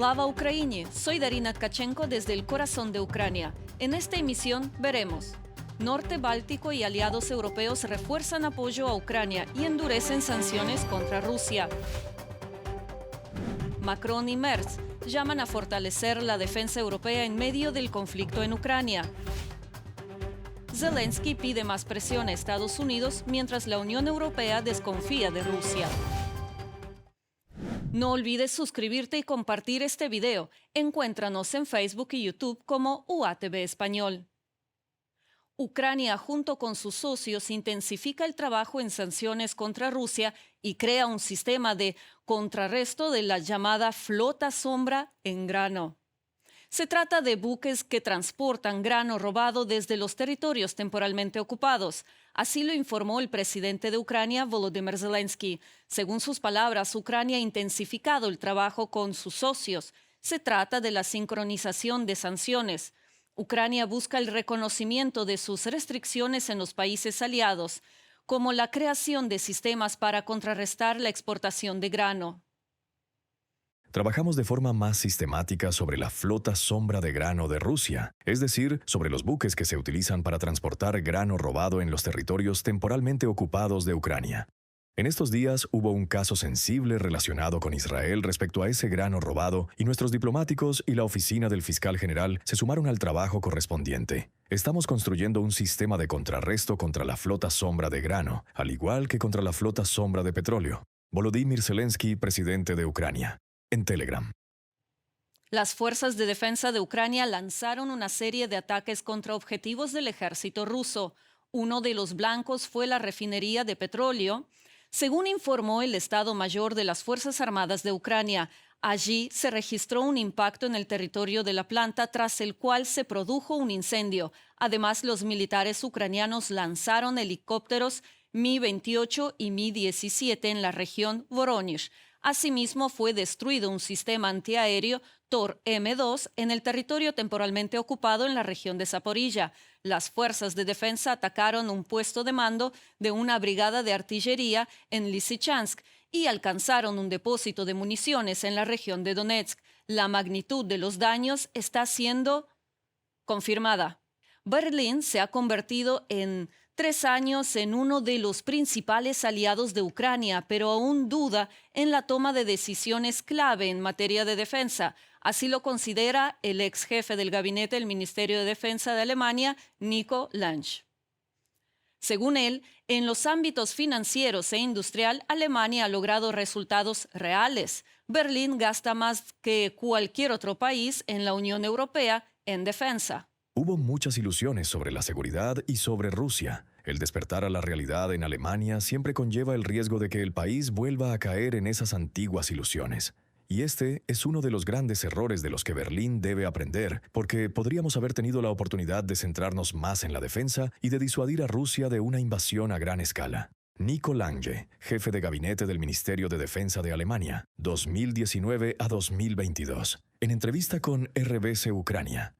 Slava Ukraini, soy Darina Tkachenko desde el corazón de Ucrania. En esta emisión veremos: Norte Báltico y aliados europeos refuerzan apoyo a Ucrania y endurecen sanciones contra Rusia. Macron y Merz llaman a fortalecer la defensa europea en medio del conflicto en Ucrania. Zelensky pide más presión a Estados Unidos mientras la Unión Europea desconfía de Rusia. No olvides suscribirte y compartir este video. Encuéntranos en Facebook y YouTube como UATV Español. Ucrania, junto con sus socios, intensifica el trabajo en sanciones contra Rusia y crea un sistema de contrarresto de la llamada flota sombra en grano. Se trata de buques que transportan grano robado desde los territorios temporalmente ocupados. Así lo informó el presidente de Ucrania, Volodymyr Zelensky. Según sus palabras, Ucrania ha intensificado el trabajo con sus socios. Se trata de la sincronización de sanciones. Ucrania busca el reconocimiento de sus restricciones en los países aliados, como la creación de sistemas para contrarrestar la exportación de grano. Trabajamos de forma más sistemática sobre la flota sombra de grano de Rusia, es decir, sobre los buques que se utilizan para transportar grano robado en los territorios temporalmente ocupados de Ucrania. En estos días hubo un caso sensible relacionado con Israel respecto a ese grano robado y nuestros diplomáticos y la oficina del fiscal general se sumaron al trabajo correspondiente. Estamos construyendo un sistema de contrarresto contra la flota sombra de grano, al igual que contra la flota sombra de petróleo. Volodymyr Zelensky, presidente de Ucrania. En Telegram. Las fuerzas de defensa de Ucrania lanzaron una serie de ataques contra objetivos del ejército ruso. Uno de los blancos fue la refinería de petróleo. Según informó el Estado Mayor de las Fuerzas Armadas de Ucrania, allí se registró un impacto en el territorio de la planta, tras el cual se produjo un incendio. Además, los militares ucranianos lanzaron helicópteros Mi-28 y Mi-17 en la región Voronezh. Asimismo, fue destruido un sistema antiaéreo Tor M2 en el territorio temporalmente ocupado en la región de Zaporilla. Las fuerzas de defensa atacaron un puesto de mando de una brigada de artillería en Lysychansk y alcanzaron un depósito de municiones en la región de Donetsk. La magnitud de los daños está siendo confirmada. Berlín se ha convertido en 3 años en uno de los principales aliados de Ucrania, pero aún duda en la toma de decisiones clave en materia de defensa. Así lo considera el ex jefe del gabinete del Ministerio de Defensa de Alemania, Nico Lange. Según él, en los ámbitos financieros e industrial, Alemania ha logrado resultados reales. Berlín gasta más que cualquier otro país en la Unión Europea en defensa. Hubo muchas ilusiones sobre la seguridad y sobre Rusia. El despertar a la realidad en Alemania siempre conlleva el riesgo de que el país vuelva a caer en esas antiguas ilusiones. Y este es uno de los grandes errores de los que Berlín debe aprender, porque podríamos haber tenido la oportunidad de centrarnos más en la defensa y de disuadir a Rusia de una invasión a gran escala. Nico Lange, jefe de gabinete del Ministerio de Defensa de Alemania, 2019 a 2022. En entrevista con RBC Ucrania.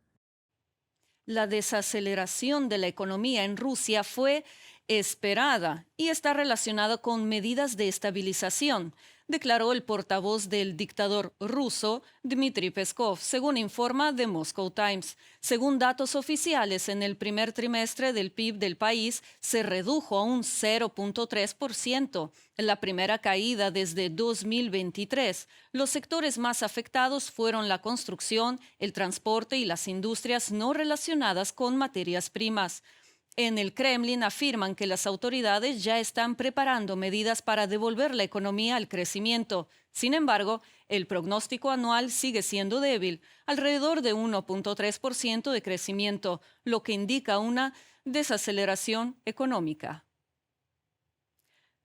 La desaceleración de la economía en Rusia fue esperada y está relacionada con medidas de estabilización, declaró el portavoz del dictador ruso, Dmitry Peskov, según informa The Moscow Times. Según datos oficiales, en el primer trimestre del PIB del país se redujo a un 0.3%, la primera caída desde 2023. Los sectores más afectados fueron la construcción, el transporte y las industrias no relacionadas con materias primas. En el Kremlin afirman que las autoridades ya están preparando medidas para devolver la economía al crecimiento. Sin embargo, el pronóstico anual sigue siendo débil, alrededor de 1.3% de crecimiento, lo que indica una desaceleración económica.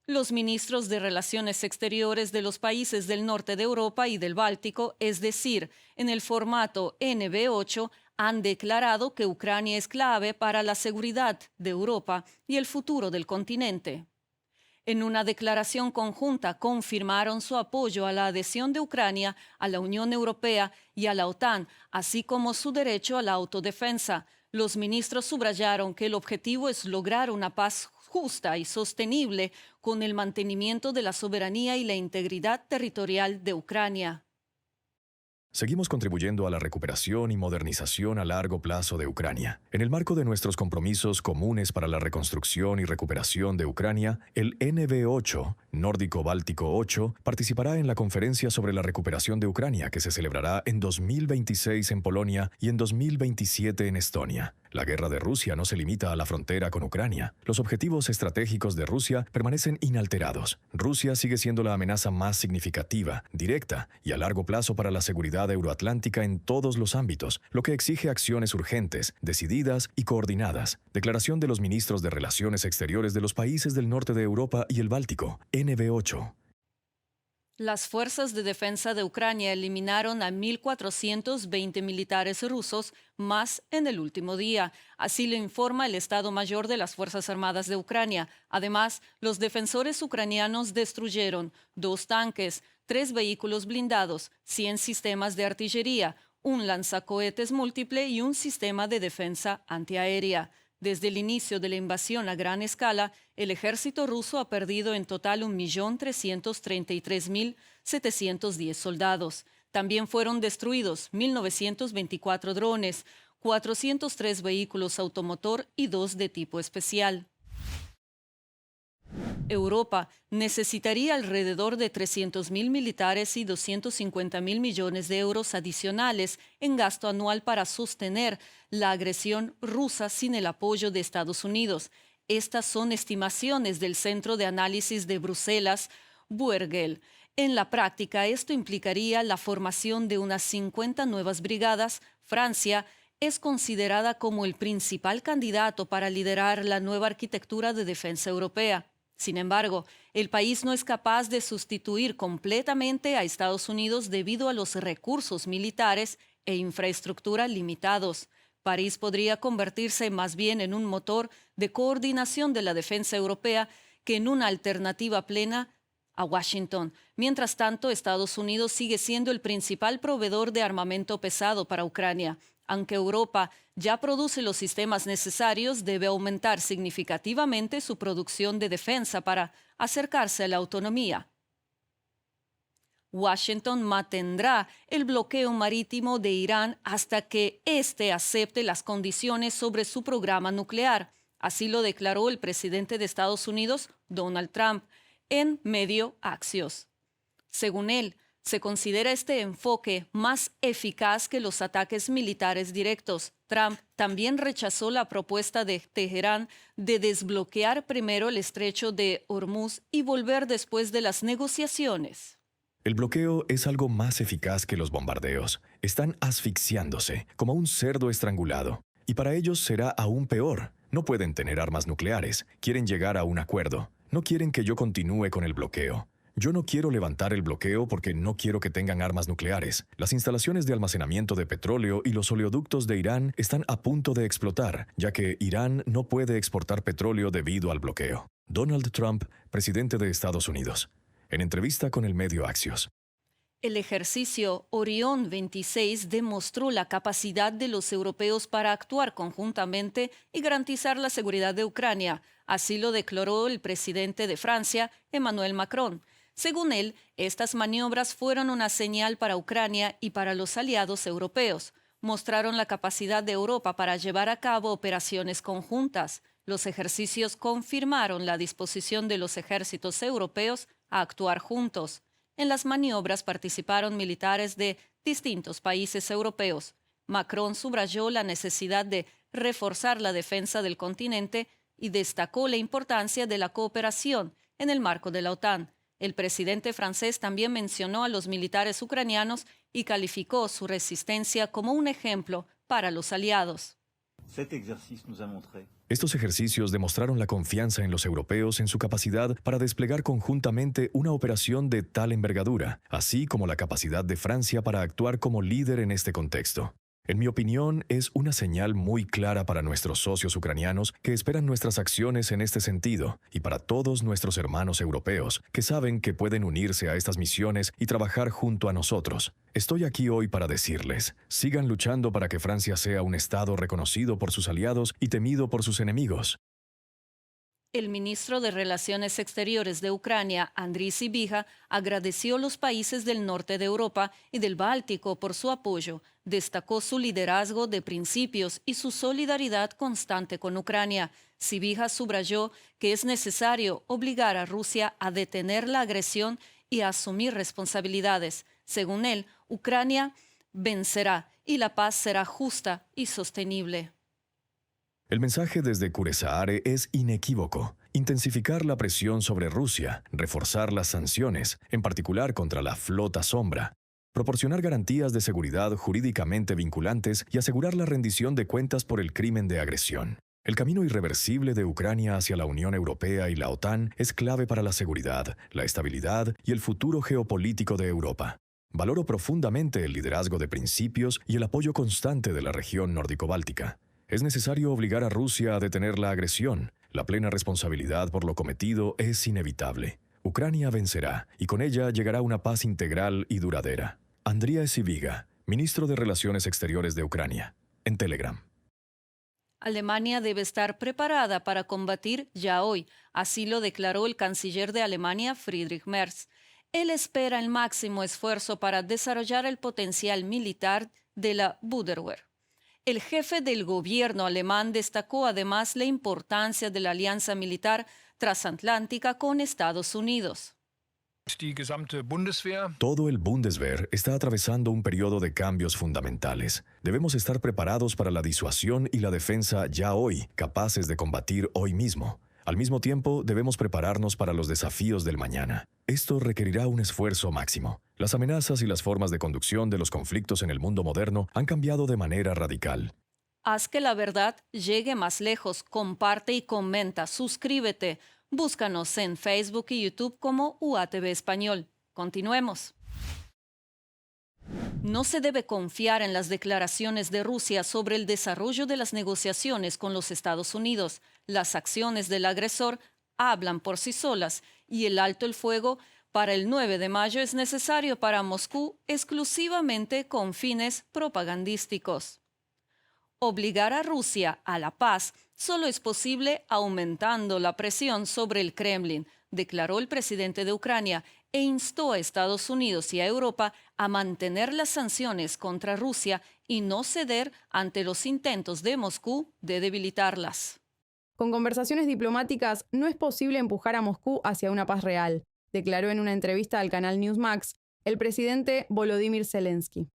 Los ministros de Relaciones Exteriores de los países del norte de Europa y del Báltico, es decir, en el formato NB8, han declarado que Ucrania es clave para la seguridad de Europa y el futuro del continente. En una declaración conjunta confirmaron su apoyo a la adhesión de Ucrania a la Unión Europea y a la OTAN, así como su derecho a la autodefensa. Los ministros subrayaron que el objetivo es lograr una paz justa y sostenible con el mantenimiento de la soberanía y la integridad territorial de Ucrania. Seguimos contribuyendo a la recuperación y modernización a largo plazo de Ucrania. En el marco de nuestros compromisos comunes para la reconstrucción y recuperación de Ucrania, el NB8, Nórdico Báltico 8, participará en la conferencia sobre la recuperación de Ucrania que se celebrará en 2026 en Polonia y en 2027 en Estonia. La guerra de Rusia no se limita a la frontera con Ucrania. Los objetivos estratégicos de Rusia permanecen inalterados. Rusia sigue siendo la amenaza más significativa, directa y a largo plazo para la seguridad euroatlántica en todos los ámbitos, lo que exige acciones urgentes, decididas y coordinadas. Declaración de los ministros de Relaciones Exteriores de los países del norte de Europa y el Báltico, NB8. Las fuerzas de defensa de Ucrania eliminaron a 1.420 militares rusos más en el último día. Así lo informa el Estado Mayor de las Fuerzas Armadas de Ucrania. Además, los defensores ucranianos destruyeron 2 tanques, 3 vehículos blindados, 100 sistemas de artillería, un lanzacohetes múltiple y un sistema de defensa antiaérea. Desde el inicio de la invasión a gran escala, el ejército ruso ha perdido en total 1.333.710 soldados. También fueron destruidos 1.924 drones, 403 vehículos automotor y 2 de tipo especial. Europa necesitaría alrededor de 300.000 militares y 250.000 millones de euros adicionales en gasto anual para sostener la agresión rusa sin el apoyo de Estados Unidos. Estas son estimaciones del Centro de Análisis de Bruselas, Bruegel. En la práctica, esto implicaría la formación de unas 50 nuevas brigadas. Francia es considerada como el principal candidato para liderar la nueva arquitectura de defensa europea. Sin embargo, el país no es capaz de sustituir completamente a Estados Unidos debido a los recursos militares e infraestructura limitados. París podría convertirse más bien en un motor de coordinación de la defensa europea que en una alternativa plena a Washington. Mientras tanto, Estados Unidos sigue siendo el principal proveedor de armamento pesado para Ucrania. Aunque Europa ya produce los sistemas necesarios, debe aumentar significativamente su producción de defensa para acercarse a la autonomía. Washington mantendrá el bloqueo marítimo de Irán hasta que éste acepte las condiciones sobre su programa nuclear. Así lo declaró el presidente de Estados Unidos, Donald Trump, en medio Axios. Según él, se considera este enfoque más eficaz que los ataques militares directos. Trump también rechazó la propuesta de Teherán de desbloquear primero el estrecho de Hormuz y volver después de las negociaciones. El bloqueo es algo más eficaz que los bombardeos. Están asfixiándose, como un cerdo estrangulado. Y para ellos será aún peor. No pueden tener armas nucleares. Quieren llegar a un acuerdo. No quieren que yo continúe con el bloqueo. Yo no quiero levantar el bloqueo porque no quiero que tengan armas nucleares. Las instalaciones de almacenamiento de petróleo y los oleoductos de Irán están a punto de explotar, ya que Irán no puede exportar petróleo debido al bloqueo. Donald Trump, presidente de Estados Unidos. En entrevista con el medio Axios. El ejercicio Orión 26 demostró la capacidad de los europeos para actuar conjuntamente y garantizar la seguridad de Ucrania. Así lo declaró el presidente de Francia, Emmanuel Macron. Según él, estas maniobras fueron una señal para Ucrania y para los aliados europeos. Mostraron la capacidad de Europa para llevar a cabo operaciones conjuntas. Los ejercicios confirmaron la disposición de los ejércitos europeos a actuar juntos. En las maniobras participaron militares de distintos países europeos. Macron subrayó la necesidad de reforzar la defensa del continente y destacó la importancia de la cooperación en el marco de la OTAN. El presidente francés también mencionó a los militares ucranianos y calificó su resistencia como un ejemplo para los aliados. Estos ejercicios demostraron la confianza en los europeos en su capacidad para desplegar conjuntamente una operación de tal envergadura, así como la capacidad de Francia para actuar como líder en este contexto. En mi opinión, es una señal muy clara para nuestros socios ucranianos que esperan nuestras acciones en este sentido y para todos nuestros hermanos europeos que saben que pueden unirse a estas misiones y trabajar junto a nosotros. Estoy aquí hoy para decirles, sigan luchando para que Francia sea un Estado reconocido por sus aliados y temido por sus enemigos. El ministro de Relaciones Exteriores de Ucrania, Andriy Sybiha, agradeció a los países del norte de Europa y del Báltico por su apoyo, destacó su liderazgo de principios y su solidaridad constante con Ucrania. Sybiha subrayó que es necesario obligar a Rusia a detener la agresión y a asumir responsabilidades. Según él, Ucrania vencerá y la paz será justa y sostenible. El mensaje desde Kuressaare es inequívoco. Intensificar la presión sobre Rusia, reforzar las sanciones, en particular contra la flota sombra, proporcionar garantías de seguridad jurídicamente vinculantes y asegurar la rendición de cuentas por el crimen de agresión. El camino irreversible de Ucrania hacia la Unión Europea y la OTAN es clave para la seguridad, la estabilidad y el futuro geopolítico de Europa. Valoro profundamente el liderazgo de principios y el apoyo constante de la región nórdico-báltica. Es necesario obligar a Rusia a detener la agresión. La plena responsabilidad por lo cometido es inevitable. Ucrania vencerá, y con ella llegará una paz integral y duradera. Andriy Sybiha, ministro de Relaciones Exteriores de Ucrania, en Telegram. Alemania debe estar preparada para combatir ya hoy, así lo declaró el canciller de Alemania, Friedrich Merz. Él espera el máximo esfuerzo para desarrollar el potencial militar de la Bundeswehr. El jefe del gobierno alemán destacó además la importancia de la alianza militar transatlántica con Estados Unidos. Todo el Bundeswehr está atravesando un periodo de cambios fundamentales. Debemos estar preparados para la disuasión y la defensa ya hoy, capaces de combatir hoy mismo. Al mismo tiempo, debemos prepararnos para los desafíos del mañana. Esto requerirá un esfuerzo máximo. Las amenazas y las formas de conducción de los conflictos en el mundo moderno han cambiado de manera radical. Haz que la verdad llegue más lejos, comparte y comenta, suscríbete. Búscanos en Facebook y YouTube como UATV Español. Continuemos. No se debe confiar en las declaraciones de Rusia sobre el desarrollo de las negociaciones con los Estados Unidos. Las acciones del agresor hablan por sí solas y el alto el fuego para el 9 de mayo es necesario para Moscú exclusivamente con fines propagandísticos. Obligar a Rusia a la paz solo es posible aumentando la presión sobre el Kremlin, declaró el presidente de Ucrania, e instó a Estados Unidos y a Europa a mantener las sanciones contra Rusia y no ceder ante los intentos de Moscú de debilitarlas. Con conversaciones diplomáticas no es posible empujar a Moscú hacia una paz real, declaró en una entrevista al canal Newsmax el presidente Volodymyr Zelensky.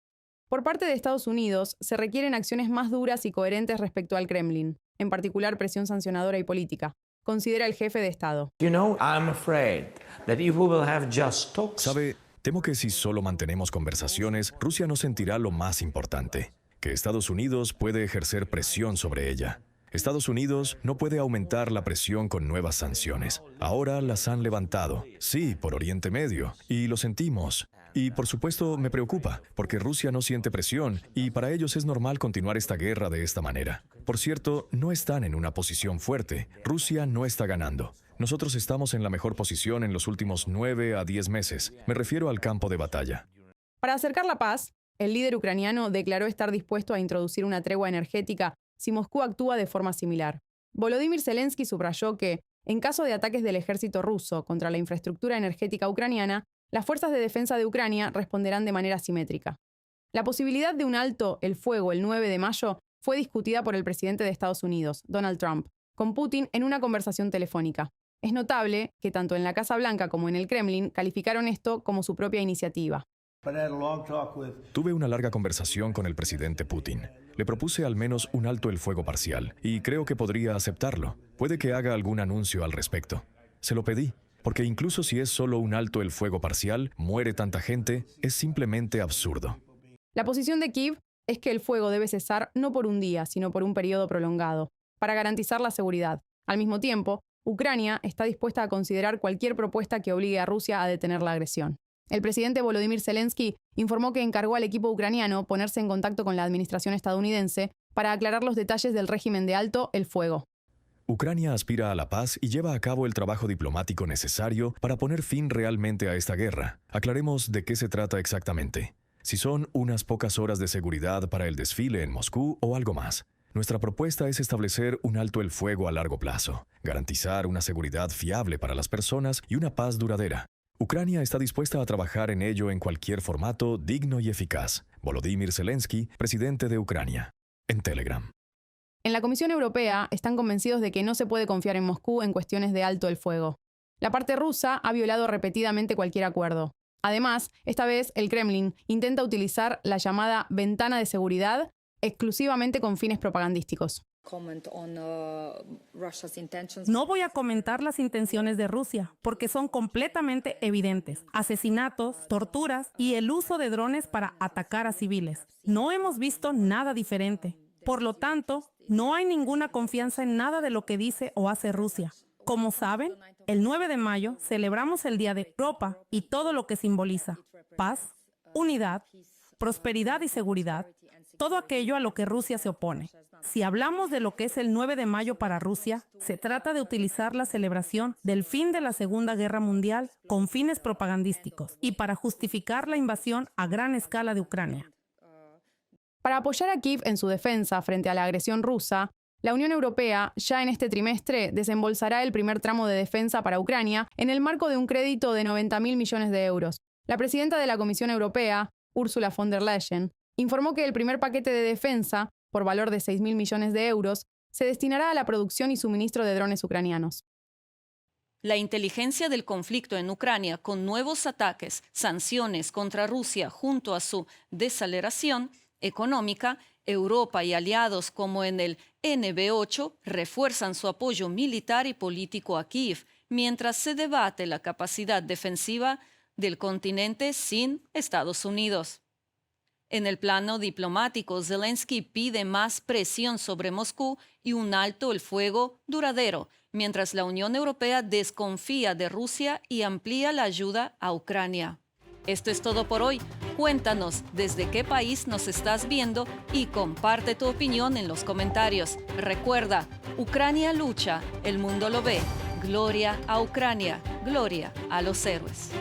Por parte de Estados Unidos, se requieren acciones más duras y coherentes respecto al Kremlin, en particular presión sancionadora y política, considera el jefe de Estado. Sabe, temo que si solo mantenemos conversaciones, Rusia no sentirá lo más importante, que Estados Unidos puede ejercer presión sobre ella. Estados Unidos no puede aumentar la presión con nuevas sanciones. Ahora las han levantado, sí, por Oriente Medio, y lo sentimos. Y por supuesto me preocupa, porque Rusia no siente presión y para ellos es normal continuar esta guerra de esta manera. Por cierto, no están en una posición fuerte. Rusia no está ganando. Nosotros estamos en la mejor posición en los últimos 9 a 10 meses. Me refiero al campo de batalla. Para acercar la paz, el líder ucraniano declaró estar dispuesto a introducir una tregua energética si Moscú actúa de forma similar. Volodymyr Zelensky subrayó que, en caso de ataques del ejército ruso contra la infraestructura energética ucraniana, las fuerzas de defensa de Ucrania responderán de manera simétrica. La posibilidad de un alto el fuego el 9 de mayo fue discutida por el presidente de Estados Unidos, Donald Trump, con Putin en una conversación telefónica. Es notable que tanto en la Casa Blanca como en el Kremlin calificaron esto como su propia iniciativa. Tuve una larga conversación con el presidente Putin. Le propuse al menos un alto el fuego parcial y creo que podría aceptarlo. Puede que haga algún anuncio al respecto. Se lo pedí. Porque incluso si es solo un alto el fuego parcial, muere tanta gente, es simplemente absurdo. La posición de Kiev es que el fuego debe cesar no por un día, sino por un periodo prolongado, para garantizar la seguridad. Al mismo tiempo, Ucrania está dispuesta a considerar cualquier propuesta que obligue a Rusia a detener la agresión. El presidente Volodymyr Zelensky informó que encargó al equipo ucraniano ponerse en contacto con la administración estadounidense para aclarar los detalles del régimen de alto el fuego. Ucrania aspira a la paz y lleva a cabo el trabajo diplomático necesario para poner fin realmente a esta guerra. Aclaremos de qué se trata exactamente. Si son unas pocas horas de seguridad para el desfile en Moscú o algo más. Nuestra propuesta es establecer un alto el fuego a largo plazo, garantizar una seguridad fiable para las personas y una paz duradera. Ucrania está dispuesta a trabajar en ello en cualquier formato digno y eficaz. Volodymyr Zelensky, presidente de Ucrania. En Telegram. En la Comisión Europea están convencidos de que no se puede confiar en Moscú en cuestiones de alto el fuego. La parte rusa ha violado repetidamente cualquier acuerdo. Además, esta vez el Kremlin intenta utilizar la llamada ventana de seguridad exclusivamente con fines propagandísticos. No voy a comentar las intenciones de Rusia, porque son completamente evidentes. Asesinatos, torturas y el uso de drones para atacar a civiles. No hemos visto nada diferente. Por lo tanto, no hay ninguna confianza en nada de lo que dice o hace Rusia. Como saben, el 9 de mayo celebramos el Día de Europa y todo lo que simboliza: paz, unidad, prosperidad y seguridad. Todo aquello a lo que Rusia se opone. Si hablamos de lo que es el 9 de mayo para Rusia, se trata de utilizar la celebración del fin de la Segunda Guerra Mundial con fines propagandísticos y para justificar la invasión a gran escala de Ucrania. Para apoyar a Kiev en su defensa frente a la agresión rusa, la Unión Europea ya en este trimestre desembolsará el primer tramo de defensa para Ucrania en el marco de un crédito de 90.000 millones de euros. La presidenta de la Comisión Europea, Ursula von der Leyen, informó que el primer paquete de defensa, por valor de 6.000 millones de euros, se destinará a la producción y suministro de drones ucranianos. La inteligencia del conflicto en Ucrania, con nuevos ataques, sanciones contra Rusia junto a su desaceleración económica, Europa y aliados como en el NB8 refuerzan su apoyo militar y político a Kiev, mientras se debate la capacidad defensiva del continente sin Estados Unidos. En el plano diplomático, Zelensky pide más presión sobre Moscú y un alto el fuego duradero, mientras la Unión Europea desconfía de Rusia y amplía la ayuda a Ucrania. Esto es todo por hoy. Cuéntanos desde qué país nos estás viendo y comparte tu opinión en los comentarios. Recuerda, Ucrania lucha, el mundo lo ve. Gloria a Ucrania, gloria a los héroes.